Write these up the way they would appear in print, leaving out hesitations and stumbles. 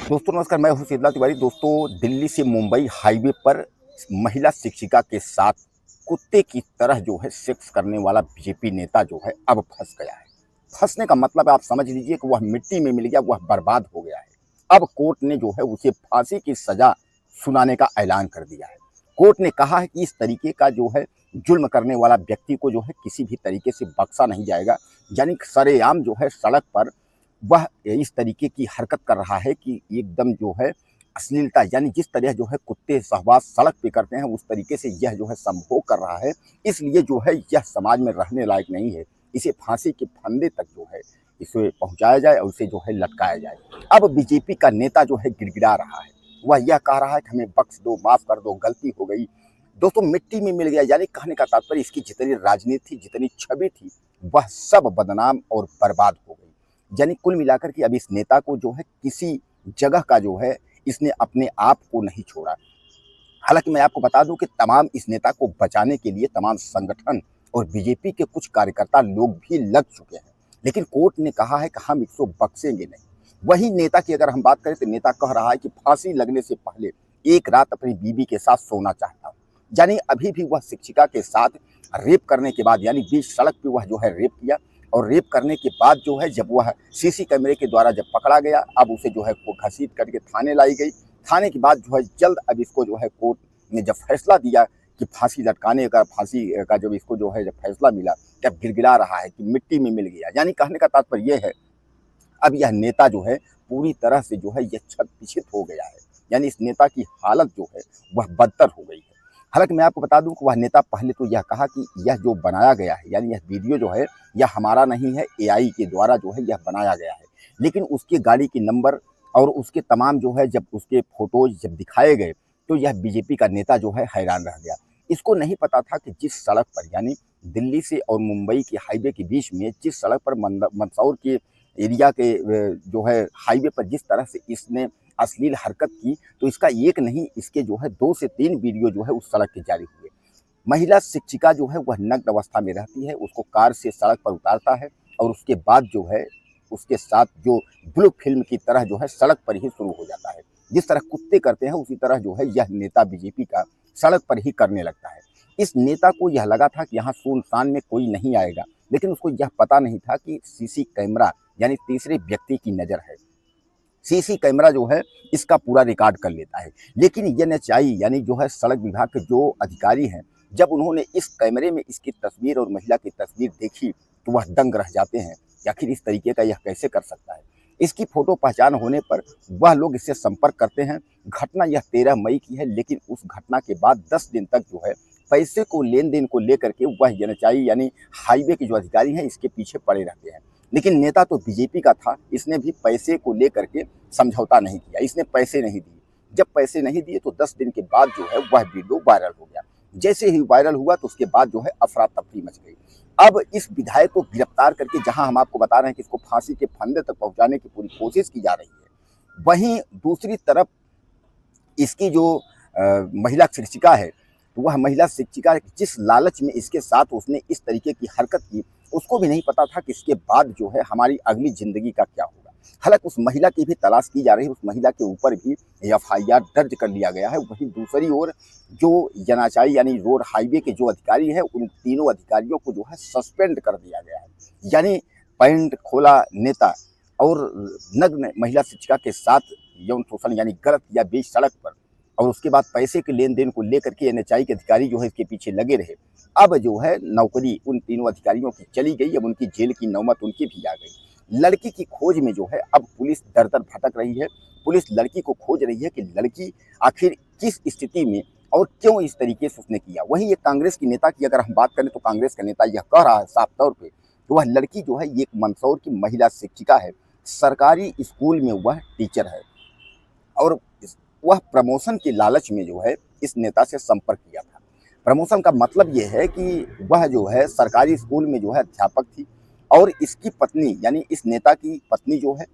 दोस्तों नमस्कार, मैं हूं शीतला तिवारी। दोस्तों, दिल्ली से मुंबई हाईवे पर महिला शिक्षिका के साथ कुत्ते की तरह जो है सेक्स करने वाला बीजेपी नेता जो है अब फंस गया है। फंसने का मतलब आप समझ लीजिए कि वह मिट्टी में मिल गया, वह बर्बाद हो गया है। अब कोर्ट ने जो है उसे फांसी की सजा सुनाने का ऐलान कर दिया है। कोर्ट ने कहा है कि इस तरीके का जो है जुल्म करने वाला व्यक्ति को जो है किसी भी तरीके से बख्शा नहीं जाएगा। यानी सरेआम जो है सड़क पर वह इस तरीके की हरकत कर रहा है कि एकदम जो है अश्लीलता, यानी जिस तरह जो है कुत्ते सहवास सड़क पे करते हैं उस तरीके से यह जो है संभोग कर रहा है। इसलिए जो है यह समाज में रहने लायक नहीं है। इसे फांसी के फंदे तक जो है इसे पहुंचाया जाए और उसे जो है लटकाया जाए। अब बीजेपी का नेता जो है गिड़गिड़ा रहा है। वह यह कह रहा है कि हमें बख्श दो, माफ कर दो, गलती हो गई। दोस्तों, मिट्टी में मिल गया, यानी कहने का तात्पर्य इसकी जितनी राजनीति, जितनी छवि थी, वह सब बदनाम और बर्बाद हो गई। यानी कुल मिलाकर के अब इस नेता को जो है किसी जगह का जो है इसने अपने आप को नहीं छोड़ा। हालांकि मैं आपको बता दूं कि तमाम इस नेता को बचाने के लिए तमाम संगठन और बीजेपी के कुछ कार्यकर्ता लोग भी लग चुके हैं, लेकिन कोर्ट ने कहा है कि हम इसको बख्शेंगे नहीं। वही नेता की अगर हम बात करें तो नेता कह रहा है कि फांसी लगने से पहले एक रात अपनी बीवी के साथ सोना चाहता हूं। यानी अभी भी वह शिक्षिका के साथ रेप करने के बाद, यानी बीच सड़क पे वह जो है रेप किया, और रेप करने के बाद जो है जब वह सीसी कैमरे के द्वारा जब पकड़ा गया, अब उसे जो है घसीट करके थाने लाई गई। थाने के बाद जो है जल्द अब इसको जो है कोर्ट ने जब फैसला दिया कि फांसी लटकाने का, फांसी का जब इसको जो है जब फैसला मिला, तब गिड़गिड़ा रहा है कि मिट्टी में मिल गया। यानी कहने का तात्पर्य यह है अब यह नेता जो है पूरी तरह से जो है यह क्षत हो गया है। यानी इस नेता की हालत जो है वह बदतर हो गई है। हालांकि मैं आपको बता दूं कि वह नेता पहले तो यह कहा कि यह जो बनाया गया है, यानी यह वीडियो जो है यह हमारा नहीं है, एआई के द्वारा जो है यह बनाया गया है। लेकिन उसकी गाड़ी के नंबर और उसके तमाम जो है जब उसके फोटोज जब दिखाए गए तो यह बीजेपी का नेता जो है हैरान रह गया। इसको नहीं पता था कि जिस सड़क पर, यानी दिल्ली से और मुंबई के हाईवे के बीच में जिस सड़क पर मंदसौर के एरिया के जो है हाईवे पर जिस तरह से इसने अश्लील हरकत की, तो इसका एक नहीं, इसके जो है 2 से 3 वीडियो जो है उस सड़क के जारी हुए। महिला शिक्षिका जो है वह नग्न अवस्था में रहती है, उसको कार से सड़क पर उतारता है और उसके बाद जो है उसके साथ जो ब्लू फिल्म की तरह जो है सड़क पर ही शुरू हो जाता है। जिस तरह कुत्ते करते हैं उसी तरह जो है यह नेता बीजेपी का सड़क पर ही करने लगता है। इस नेता को यह लगा था कि यहाँ सुनसान में कोई नहीं आएगा, लेकिन उसको यह पता नहीं था कि सीसी कैमरा यानी तीसरे व्यक्ति की नज़र है। सीसी कैमरा जो है इसका पूरा रिकॉर्ड कर लेता है। लेकिन एनएचआई यानी जो है सड़क विभाग के जो अधिकारी हैं, जब उन्होंने इस कैमरे में इसकी तस्वीर और महिला की तस्वीर देखी तो वह दंग रह जाते हैं कि आखिर इस तरीके का यह कैसे कर सकता है। इसकी फोटो पहचान होने पर वह लोग इससे संपर्क करते हैं। घटना यह 13 मई की है, लेकिन उस घटना के बाद 10 दिन तक जो है पैसे को लेन देन को लेकर के वह एनएचआई यानी हाईवे के जो अधिकारी हैं इसके पीछे पड़े रहते हैं। लेकिन नेता तो बीजेपी का था, इसने भी पैसे को लेकर के समझौता नहीं किया, इसने पैसे नहीं दिए। जब पैसे नहीं दिए तो 10 दिन के बाद जो है वह वीडियो वायरल हो गया। जैसे ही वायरल हुआ तो उसके बाद जो है अफरा तफरी मच गई। अब इस विधायक को गिरफ्तार करके, जहां हम आपको बता रहे हैं कि इसको फांसी के फंदे तक पहुंचाने की पूरी कोशिश की जा रही है, वहीं दूसरी तरफ इसकी जो महिला शिक्षिका है, तो वह महिला शिक्षिका जिस लालच में इसके साथ उसने इस तरीके की हरकत की, उसको भी नहीं पता था कि इसके बाद जो है हमारी अगली ज़िंदगी का क्या होगा। हालांकि उस महिला की भी तलाश की जा रही है, उस महिला के ऊपर भी एफआईआर दर्ज कर लिया गया है। वहीं दूसरी ओर जो एनएचआई यानी रोड हाईवे के जो अधिकारी हैं, उन तीनों अधिकारियों को जो है सस्पेंड कर दिया गया है। यानी पैंट खोला नेता और नग्न महिला शिक्षिका के साथ यौन शोषण यानी गलत किया बीच सड़क पर, और उसके बाद पैसे के लेन देन को लेकर के एनएचआई के अधिकारी जो है इसके पीछे लगे रहे। अब जो है नौकरी उन तीनों अधिकारियों की चली गई, अब उनकी जेल की नौबत उनकी भी आ गई। लड़की की खोज में जो है अब पुलिस दर दर भटक रही है। पुलिस लड़की को खोज रही है कि लड़की आखिर किस स्थिति में और क्यों इस तरीके से उसने किया। वहीं एक कांग्रेस की नेता की अगर हम बात करें तो कांग्रेस का नेता यह कह रहा है साफ तौर पे कि वह लड़की जो है एक मंदसौर की महिला शिक्षिका है, सरकारी स्कूल में वह टीचर है, और वह प्रमोशन के लालच में जो है इस नेता से संपर्क किया था। प्रमोशन का मतलब ये है कि वह जो है सरकारी स्कूल में जो है अध्यापक थी, और इसकी पत्नी यानी इस नेता की पत्नी जो है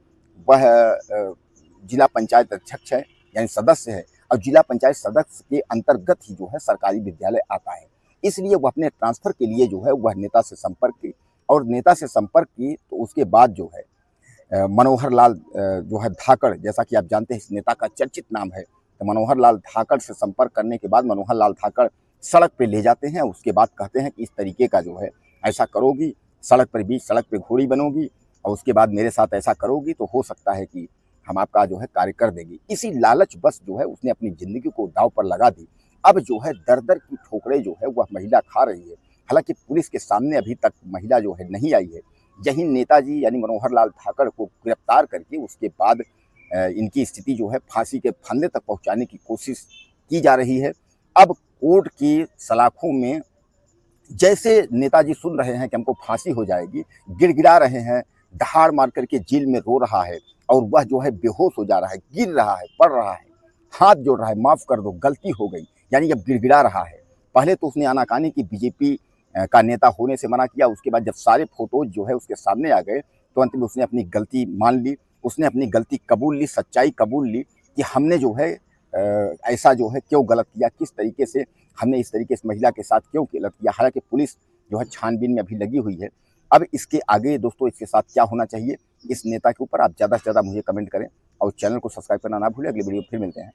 वह जिला पंचायत अध्यक्ष है यानी सदस्य है, और जिला पंचायत सदस्य के अंतर्गत ही जो है सरकारी विद्यालय आता है। इसलिए वह अपने ट्रांसफर के लिए जो है वह नेता से संपर्क की, और नेता से संपर्क की तो उसके बाद जो है मनोहर लाल जो है धाकड़, जैसा कि आप जानते हैं इस नेता का चर्चित नाम है, तो मनोहर लाल धाकड़ से संपर्क करने के बाद मनोहर लाल धाकड़ सड़क पे ले जाते हैं। उसके बाद कहते हैं कि इस तरीके का जो है ऐसा करोगी, सड़क पर बीच सड़क पे घोड़ी बनोगी और उसके बाद मेरे साथ ऐसा करोगी तो हो सकता है कि हम आपका जो है कार्य कर देंगे। इसी लालच बस जो है उसने अपनी ज़िंदगी को दांव पर लगा दी। अब जो है दर-दर की ठोकरें जो है वह महिला खा रही है। हालाँकि पुलिस के सामने अभी तक महिला जो है नहीं आई है। यही नेताजी यानी मनोहर लाल धाकड़ को गिरफ्तार करके उसके बाद इनकी स्थिति जो है फांसी के फंदे तक पहुंचाने की कोशिश की जा रही है। अब कोर्ट की सलाखों में जैसे नेताजी सुन रहे हैं कि हमको फांसी हो जाएगी, गिड़गिड़ा रहे हैं, दहाड़ मार करके जेल में रो रहा है और वह जो है बेहोश हो जा रहा है, गिर रहा है, पड़ रहा है, हाथ जोड़ रहा है, माफ़ कर दो, गलती हो गई, यानी जब गिड़गिड़ा रहा है। पहले तो उसने आनाकानी की, बीजेपी का नेता होने से मना किया। उसके बाद जब सारे फोटोज जो है उसके सामने आ गए तो अंत में उसने अपनी गलती मान ली, उसने अपनी गलती कबूल ली, सच्चाई कबूल ली कि हमने जो है ऐसा जो है क्यों गलत किया, किस तरीके से हमने इस तरीके से महिला के साथ क्यों गलत किया। हालांकि पुलिस जो है छानबीन में अभी लगी हुई है। अब इसके आगे दोस्तों इसके साथ क्या होना चाहिए, इस नेता के ऊपर आप ज़्यादा से ज़्यादा मुझे कमेंट करें और चैनल को सब्सक्राइब करना ना भूलें। अगली वीडियो फिर मिलते हैं।